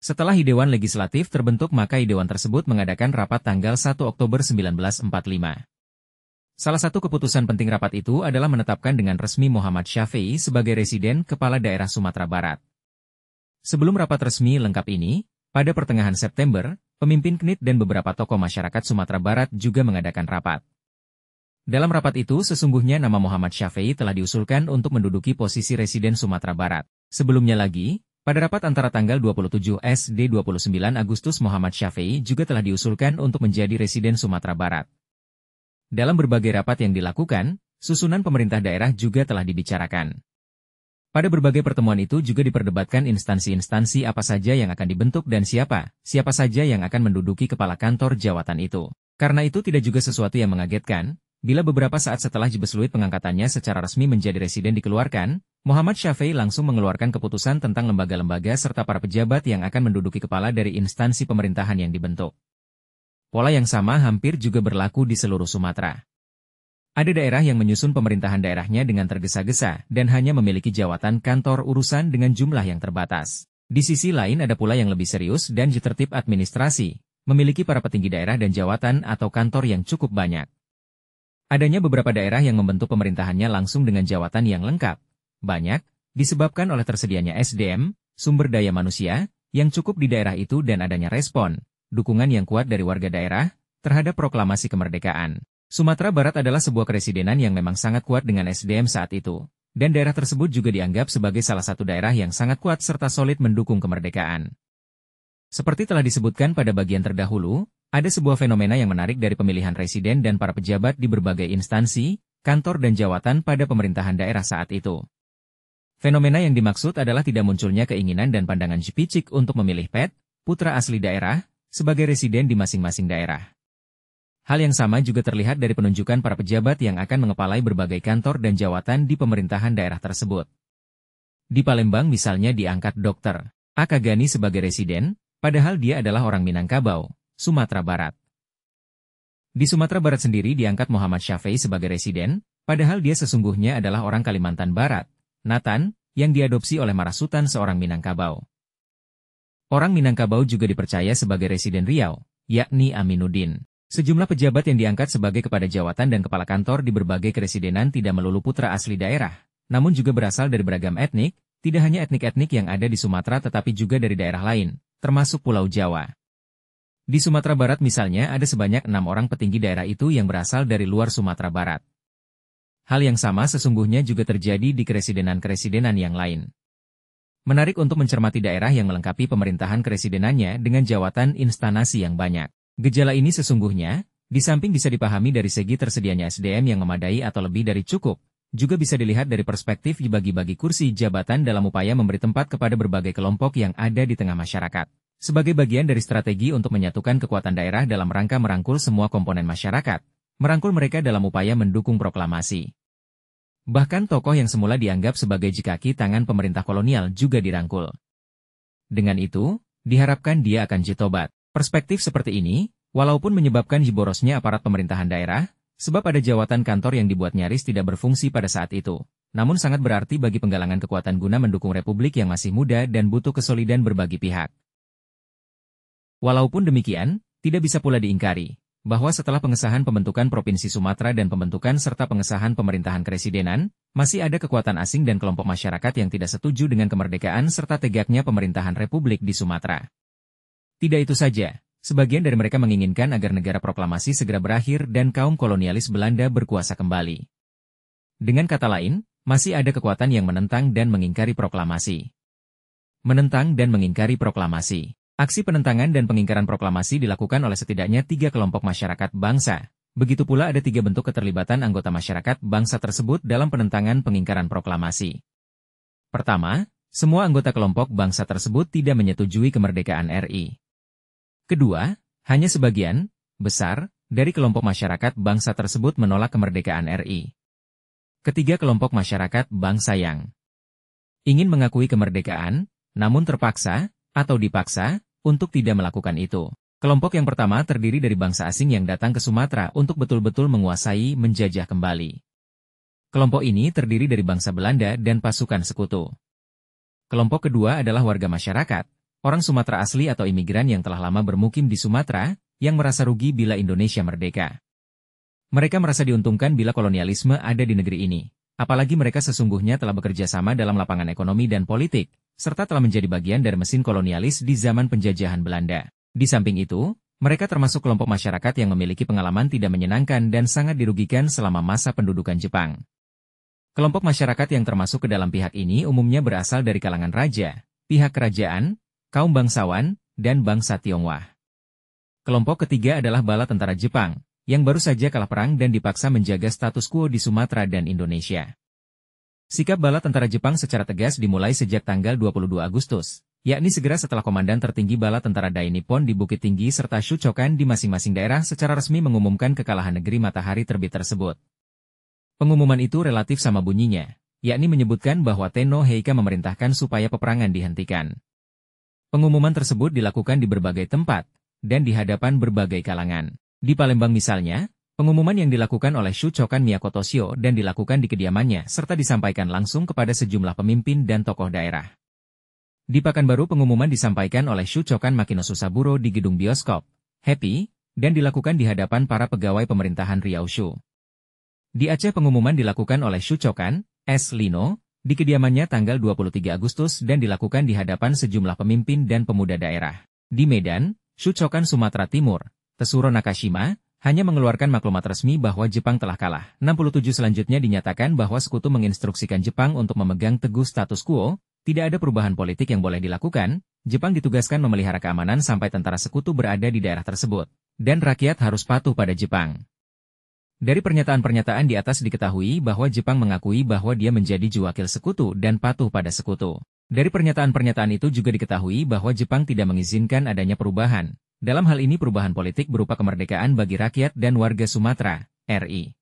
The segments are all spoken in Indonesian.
Setelah Dewan Legislatif terbentuk maka Dewan tersebut mengadakan rapat tanggal 1 Oktober 1945. Salah satu keputusan penting rapat itu adalah menetapkan dengan resmi Muhammad Syafii sebagai Residen Kepala Daerah Sumatera Barat. Sebelum rapat resmi lengkap ini, pada pertengahan September, pemimpin KNIT dan beberapa tokoh masyarakat Sumatera Barat juga mengadakan rapat. Dalam rapat itu sesungguhnya nama Muhammad Syafii telah diusulkan untuk menduduki posisi Residen Sumatera Barat. Sebelumnya lagi, pada rapat antara tanggal 27 SD 29 Agustus Muhammad Syafii juga telah diusulkan untuk menjadi Residen Sumatera Barat. Dalam berbagai rapat yang dilakukan, susunan pemerintah daerah juga telah dibicarakan. Pada berbagai pertemuan itu juga diperdebatkan instansi-instansi apa saja yang akan dibentuk dan siapa saja yang akan menduduki kepala kantor jawatan itu. Karena itu tidak juga sesuatu yang mengagetkan, bila beberapa saat setelah jebesluit pengangkatannya secara resmi menjadi residen dikeluarkan, Muhammad Syafii langsung mengeluarkan keputusan tentang lembaga-lembaga serta para pejabat yang akan menduduki kepala dari instansi pemerintahan yang dibentuk. Pola yang sama hampir juga berlaku di seluruh Sumatera. Ada daerah yang menyusun pemerintahan daerahnya dengan tergesa-gesa dan hanya memiliki jawatan kantor urusan dengan jumlah yang terbatas. Di sisi lain ada pula yang lebih serius dan tertib administrasi, memiliki para petinggi daerah dan jawatan atau kantor yang cukup banyak. Adanya beberapa daerah yang membentuk pemerintahannya langsung dengan jawatan yang lengkap, banyak, disebabkan oleh tersedianya SDM, sumber daya manusia, yang cukup di daerah itu dan adanya respon, dukungan yang kuat dari warga daerah, terhadap proklamasi kemerdekaan. Sumatera Barat adalah sebuah keresidenan yang memang sangat kuat dengan SDM saat itu, dan daerah tersebut juga dianggap sebagai salah satu daerah yang sangat kuat serta solid mendukung kemerdekaan. Seperti telah disebutkan pada bagian terdahulu, ada sebuah fenomena yang menarik dari pemilihan residen dan para pejabat di berbagai instansi, kantor dan jawatan pada pemerintahan daerah saat itu. Fenomena yang dimaksud adalah tidak munculnya keinginan dan pandangan picik untuk memilih putra asli daerah, sebagai residen di masing-masing daerah. Hal yang sama juga terlihat dari penunjukan para pejabat yang akan mengepalai berbagai kantor dan jawatan di pemerintahan daerah tersebut. Di Palembang misalnya diangkat Dr. A.K. Gani sebagai residen, padahal dia adalah orang Minangkabau, Sumatera Barat. Di Sumatera Barat sendiri diangkat Muhammad Syafii sebagai residen, padahal dia sesungguhnya adalah orang Kalimantan Barat, Nathan, yang diadopsi oleh Marasutan seorang Minangkabau. Orang Minangkabau juga dipercaya sebagai residen Riau, yakni Aminuddin. Sejumlah pejabat yang diangkat sebagai kepala jawatan dan kepala kantor di berbagai keresidenan tidak melulu putra asli daerah, namun juga berasal dari beragam etnik, tidak hanya etnik-etnik yang ada di Sumatera tetapi juga dari daerah lain, termasuk Pulau Jawa. Di Sumatera Barat misalnya ada sebanyak 6 orang petinggi daerah itu yang berasal dari luar Sumatera Barat. Hal yang sama sesungguhnya juga terjadi di keresidenan-keresidenan yang lain. Menarik untuk mencermati daerah yang melengkapi pemerintahan keresidenannya dengan jawatan instansi yang banyak. Gejala ini sesungguhnya, di samping bisa dipahami dari segi tersedianya SDM yang memadai atau lebih dari cukup, juga bisa dilihat dari perspektif dibagi-bagi kursi jabatan dalam upaya memberi tempat kepada berbagai kelompok yang ada di tengah masyarakat. Sebagai bagian dari strategi untuk menyatukan kekuatan daerah dalam rangka merangkul semua komponen masyarakat, merangkul mereka dalam upaya mendukung proklamasi. Bahkan tokoh yang semula dianggap sebagai jikaki tangan pemerintah kolonial juga dirangkul. Dengan itu, diharapkan dia akan jitobat. Perspektif seperti ini, walaupun menyebabkan borosnya aparat pemerintahan daerah, sebab ada jawatan kantor yang dibuat nyaris tidak berfungsi pada saat itu, namun sangat berarti bagi penggalangan kekuatan guna mendukung republik yang masih muda dan butuh kesolidan berbagi pihak. Walaupun demikian, tidak bisa pula diingkari, bahwa setelah pengesahan pembentukan Provinsi Sumatera dan pembentukan serta pengesahan pemerintahan keresidenan, masih ada kekuatan asing dan kelompok masyarakat yang tidak setuju dengan kemerdekaan serta tegaknya pemerintahan republik di Sumatera. Tidak itu saja, sebagian dari mereka menginginkan agar negara proklamasi segera berakhir dan kaum kolonialis Belanda berkuasa kembali. Dengan kata lain, masih ada kekuatan yang menentang dan mengingkari proklamasi. Menentang dan mengingkari proklamasi. Aksi penentangan dan pengingkaran proklamasi dilakukan oleh setidaknya 3 kelompok masyarakat bangsa. Begitu pula ada 3 bentuk keterlibatan anggota masyarakat bangsa tersebut dalam penentangan pengingkaran proklamasi. Pertama, semua anggota kelompok bangsa tersebut tidak menyetujui kemerdekaan RI. Kedua, hanya sebagian besar dari kelompok masyarakat bangsa tersebut menolak kemerdekaan RI. Ketiga, kelompok masyarakat bangsa yang ingin mengakui kemerdekaan, namun terpaksa atau dipaksa untuk tidak melakukan itu. Kelompok yang pertama terdiri dari bangsa asing yang datang ke Sumatera untuk betul-betul menguasai, menjajah kembali. Kelompok ini terdiri dari bangsa Belanda dan pasukan sekutu. Kelompok kedua adalah warga masyarakat, orang Sumatera asli atau imigran yang telah lama bermukim di Sumatera, yang merasa rugi bila Indonesia merdeka. Mereka merasa diuntungkan bila kolonialisme ada di negeri ini. Apalagi mereka sesungguhnya telah bekerja sama dalam lapangan ekonomi dan politik, serta telah menjadi bagian dari mesin kolonialis di zaman penjajahan Belanda. Di samping itu, mereka termasuk kelompok masyarakat yang memiliki pengalaman tidak menyenangkan dan sangat dirugikan selama masa pendudukan Jepang. Kelompok masyarakat yang termasuk ke dalam pihak ini umumnya berasal dari kalangan raja, pihak kerajaan, kaum bangsawan, dan bangsa Tionghoa. Kelompok ketiga adalah bala tentara Jepang, yang baru saja kalah perang dan dipaksa menjaga status quo di Sumatera dan Indonesia. Sikap bala tentara Jepang secara tegas dimulai sejak tanggal 22 Agustus, yakni segera setelah komandan tertinggi bala tentara Dai Nippon di Bukit Tinggi serta Shuchokan di masing-masing daerah secara resmi mengumumkan kekalahan negeri matahari terbit tersebut. Pengumuman itu relatif sama bunyinya, yakni menyebutkan bahwa Tenno Heika memerintahkan supaya peperangan dihentikan. Pengumuman tersebut dilakukan di berbagai tempat, dan di hadapan berbagai kalangan. Di Palembang misalnya, pengumuman yang dilakukan oleh Shuchokan Miyakoto Shio dan dilakukan di kediamannya serta disampaikan langsung kepada sejumlah pemimpin dan tokoh daerah. Di Pekanbaru pengumuman disampaikan oleh Shuchokan Makino Susaburo di gedung bioskop Happy, dan dilakukan di hadapan para pegawai pemerintahan Ryaoshu. Di Aceh pengumuman dilakukan oleh Shuchokan S. Lino, di kediamannya tanggal 23 Agustus dan dilakukan di hadapan sejumlah pemimpin dan pemuda daerah. Di Medan, Shuchokan Sumatera Timur, Tesuro Nakashima, hanya mengeluarkan maklumat resmi bahwa Jepang telah kalah. 67 selanjutnya dinyatakan bahwa sekutu menginstruksikan Jepang untuk memegang teguh status quo, tidak ada perubahan politik yang boleh dilakukan, Jepang ditugaskan memelihara keamanan sampai tentara sekutu berada di daerah tersebut, dan rakyat harus patuh pada Jepang. Dari pernyataan-pernyataan di atas diketahui bahwa Jepang mengakui bahwa dia menjadi juwakil sekutu dan patuh pada sekutu. Dari pernyataan-pernyataan itu juga diketahui bahwa Jepang tidak mengizinkan adanya perubahan. Dalam hal ini perubahan politik berupa kemerdekaan bagi rakyat dan warga Sumatera, RI.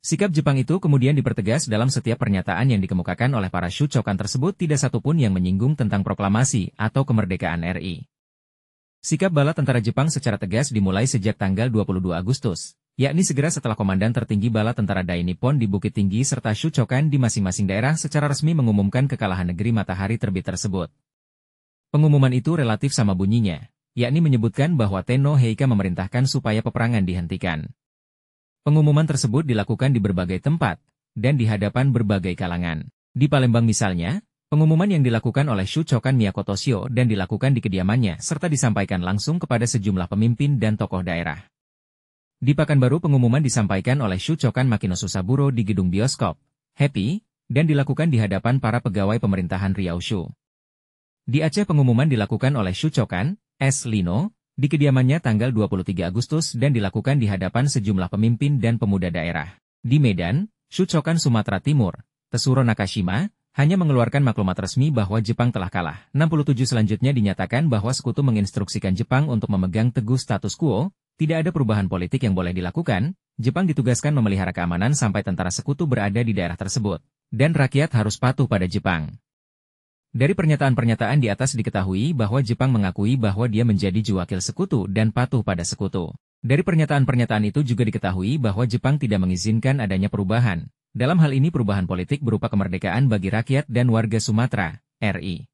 Sikap Jepang itu kemudian dipertegas dalam setiap pernyataan yang dikemukakan oleh para Shuchokan tersebut tidak satupun yang menyinggung tentang proklamasi atau kemerdekaan RI. Sikap bala tentara Jepang secara tegas dimulai sejak tanggal 22 Agustus. Yakni segera setelah komandan tertinggi bala tentara Dai Nippon di Bukit Tinggi serta Shuchokan di masing-masing daerah secara resmi mengumumkan kekalahan negeri matahari terbit tersebut. Pengumuman itu relatif sama bunyinya, yakni menyebutkan bahwa Tenno Heika memerintahkan supaya peperangan dihentikan. Pengumuman tersebut dilakukan di berbagai tempat, dan di hadapan berbagai kalangan. Di Palembang misalnya, pengumuman yang dilakukan oleh Shuchokan Miyakoto Shio dan dilakukan di kediamannya serta disampaikan langsung kepada sejumlah pemimpin dan tokoh daerah. Di Pekanbaru pengumuman disampaikan oleh Shuchokan Makino Susaburo di gedung bioskop Happy, dan dilakukan di hadapan para pegawai pemerintahan Ryaoshu. Di Aceh pengumuman dilakukan oleh Shuchokan S. Lino, di kediamannya tanggal 23 Agustus dan dilakukan di hadapan sejumlah pemimpin dan pemuda daerah. Di Medan, Shuchokan Sumatera Timur, Tesuro Nakashima, hanya mengeluarkan maklumat resmi bahwa Jepang telah kalah. 67 selanjutnya dinyatakan bahwa sekutu menginstruksikan Jepang untuk memegang teguh status quo, tidak ada perubahan politik yang boleh dilakukan, Jepang ditugaskan memelihara keamanan sampai tentara sekutu berada di daerah tersebut, dan rakyat harus patuh pada Jepang. Dari pernyataan-pernyataan di atas diketahui bahwa Jepang mengakui bahwa dia menjadi juwakil sekutu dan patuh pada sekutu. Dari pernyataan-pernyataan itu juga diketahui bahwa Jepang tidak mengizinkan adanya perubahan. Dalam hal ini perubahan politik berupa kemerdekaan bagi rakyat dan warga Sumatera, RI.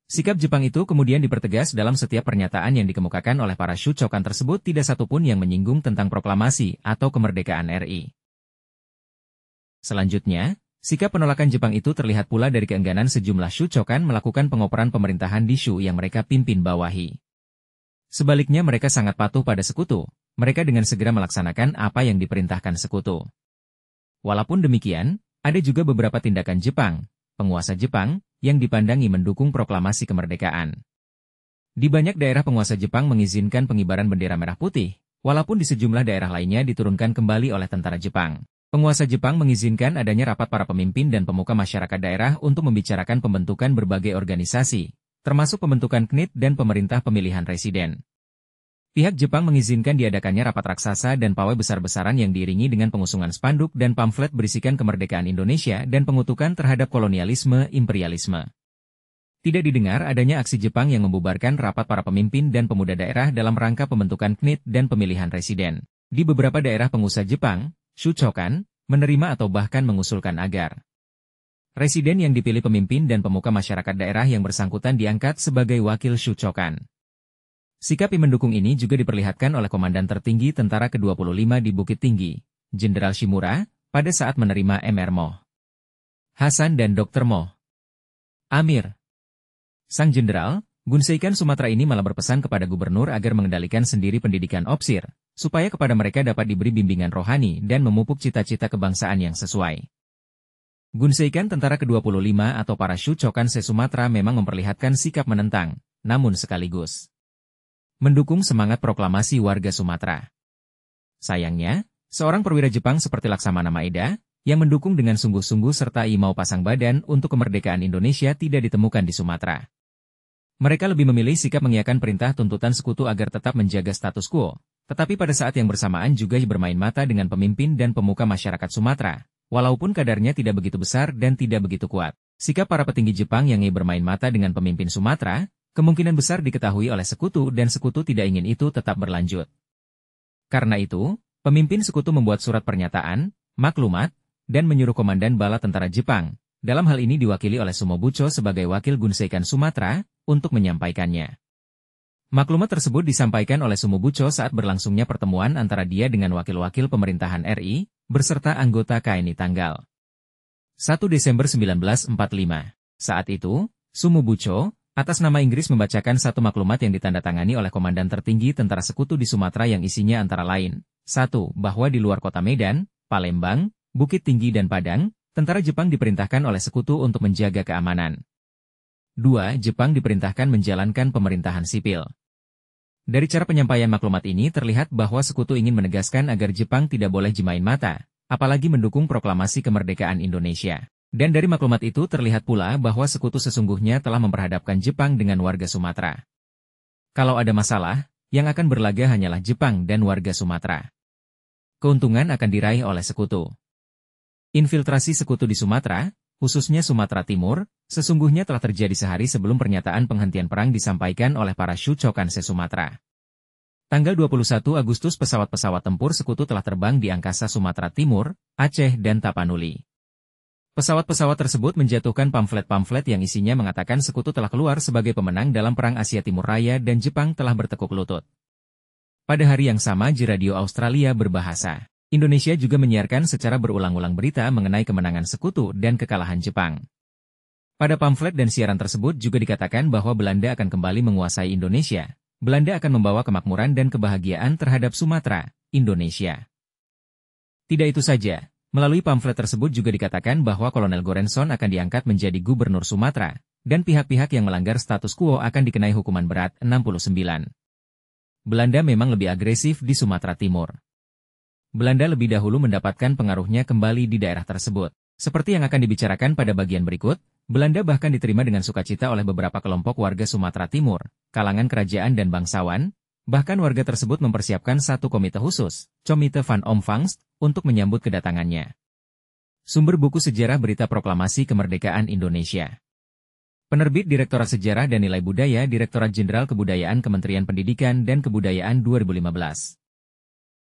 Sikap Jepang itu kemudian dipertegas dalam setiap pernyataan yang dikemukakan oleh para Shuchokan tersebut tidak satupun yang menyinggung tentang proklamasi atau kemerdekaan RI. Selanjutnya, sikap penolakan Jepang itu terlihat pula dari keengganan sejumlah Shuchokan melakukan pengoperan pemerintahan di Shu yang mereka pimpin bawahi. Sebaliknya mereka sangat patuh pada sekutu, mereka dengan segera melaksanakan apa yang diperintahkan sekutu. Walaupun demikian, ada juga beberapa tindakan Jepang, penguasa Jepang, yang dipandangi mendukung proklamasi kemerdekaan. Di banyak daerah penguasa Jepang mengizinkan pengibaran bendera merah putih, walaupun di sejumlah daerah lainnya diturunkan kembali oleh tentara Jepang. Penguasa Jepang mengizinkan adanya rapat para pemimpin dan pemuka masyarakat daerah untuk membicarakan pembentukan berbagai organisasi, termasuk pembentukan KNIT dan pemerintah pemilihan residen. Pihak Jepang mengizinkan diadakannya rapat raksasa dan pawai besar-besaran yang diiringi dengan pengusungan spanduk dan pamflet berisikan kemerdekaan Indonesia dan pengutukan terhadap kolonialisme imperialisme. Tidak didengar adanya aksi Jepang yang membubarkan rapat para pemimpin dan pemuda daerah dalam rangka pembentukan KNIT dan pemilihan residen. Di beberapa daerah pengusaha Jepang, Shuchokan menerima atau bahkan mengusulkan agar Residen yang dipilih pemimpin dan pemuka masyarakat daerah yang bersangkutan diangkat sebagai wakil Shuchokan. Sikap mendukung ini juga diperlihatkan oleh Komandan Tertinggi Tentara ke-25 di Bukit Tinggi, Jenderal Shimura, pada saat menerima Mr. Moh Hasan dan Dr. Moh Amir. Sang Jenderal, Gunseikan Sumatera ini malah berpesan kepada gubernur agar mengendalikan sendiri pendidikan Opsir, supaya kepada mereka dapat diberi bimbingan rohani dan memupuk cita-cita kebangsaan yang sesuai. Gunseikan Tentara ke-25 atau para Shuchokan se-Sumatera memang memperlihatkan sikap menentang, namun sekaligus mendukung semangat proklamasi warga Sumatera. Sayangnya, seorang perwira Jepang seperti Laksamana Maeda, yang mendukung dengan sungguh-sungguh serta mau pasang badan untuk kemerdekaan Indonesia tidak ditemukan di Sumatera. Mereka lebih memilih sikap mengiyakan perintah tuntutan sekutu agar tetap menjaga status quo, tetapi pada saat yang bersamaan juga bermain mata dengan pemimpin dan pemuka masyarakat Sumatera. Walaupun kadarnya tidak begitu besar dan tidak begitu kuat, sikap para petinggi Jepang yang bermain mata dengan pemimpin Sumatera, kemungkinan besar diketahui oleh sekutu dan sekutu tidak ingin itu tetap berlanjut. Karena itu, pemimpin sekutu membuat surat pernyataan, maklumat, dan menyuruh Komandan Bala Tentara Jepang, dalam hal ini diwakili oleh Sumobucho sebagai wakil Gunseikan Sumatera, untuk menyampaikannya. Maklumat tersebut disampaikan oleh Sumobucho saat berlangsungnya pertemuan antara dia dengan wakil-wakil pemerintahan RI, berserta anggota KNI tanggal 1 Desember 1945. Saat itu, Sumobucho, atas nama Inggris membacakan satu maklumat yang ditandatangani oleh Komandan Tertinggi Tentara Sekutu di Sumatera yang isinya antara lain, 1. Bahwa di luar kota Medan, Palembang, Bukit Tinggi dan Padang, tentara Jepang diperintahkan oleh sekutu untuk menjaga keamanan. 2. Jepang diperintahkan menjalankan pemerintahan sipil. Dari cara penyampaian maklumat ini terlihat bahwa sekutu ingin menegaskan agar Jepang tidak boleh jemain mata, apalagi mendukung proklamasi kemerdekaan Indonesia. Dan dari maklumat itu terlihat pula bahwa sekutu sesungguhnya telah memperhadapkan Jepang dengan warga Sumatera. Kalau ada masalah, yang akan berlaga hanyalah Jepang dan warga Sumatera. Keuntungan akan diraih oleh sekutu. Infiltrasi sekutu di Sumatera, khususnya Sumatera Timur, sesungguhnya telah terjadi sehari sebelum pernyataan penghentian perang disampaikan oleh para Shuchokan se-Sumatera. Tanggal 21 Agustus pesawat-pesawat tempur sekutu telah terbang di angkasa Sumatera Timur, Aceh dan Tapanuli. Pesawat-pesawat tersebut menjatuhkan pamflet-pamflet yang isinya mengatakan sekutu telah keluar sebagai pemenang dalam Perang Asia Timur Raya dan Jepang telah bertekuk lutut. Pada hari yang sama di radio Australia berbahasa Indonesia juga menyiarkan secara berulang-ulang berita mengenai kemenangan sekutu dan kekalahan Jepang. Pada pamflet dan siaran tersebut juga dikatakan bahwa Belanda akan kembali menguasai Indonesia. Belanda akan membawa kemakmuran dan kebahagiaan terhadap Sumatera, Indonesia. Tidak itu saja, melalui pamflet tersebut juga dikatakan bahwa Kolonel Gorenson akan diangkat menjadi gubernur Sumatera, dan pihak-pihak yang melanggar status quo akan dikenai hukuman berat 69. Belanda memang lebih agresif di Sumatera Timur. Belanda lebih dahulu mendapatkan pengaruhnya kembali di daerah tersebut. Seperti yang akan dibicarakan pada bagian berikut, Belanda bahkan diterima dengan sukacita oleh beberapa kelompok warga Sumatera Timur, kalangan kerajaan dan bangsawan, bahkan warga tersebut mempersiapkan satu komite khusus, Komite van Omvangst, untuk menyambut kedatangannya. Sumber buku sejarah berita proklamasi kemerdekaan Indonesia. Penerbit Direktorat Sejarah dan Nilai Budaya Direktorat Jenderal Kebudayaan Kementerian Pendidikan dan Kebudayaan 2015.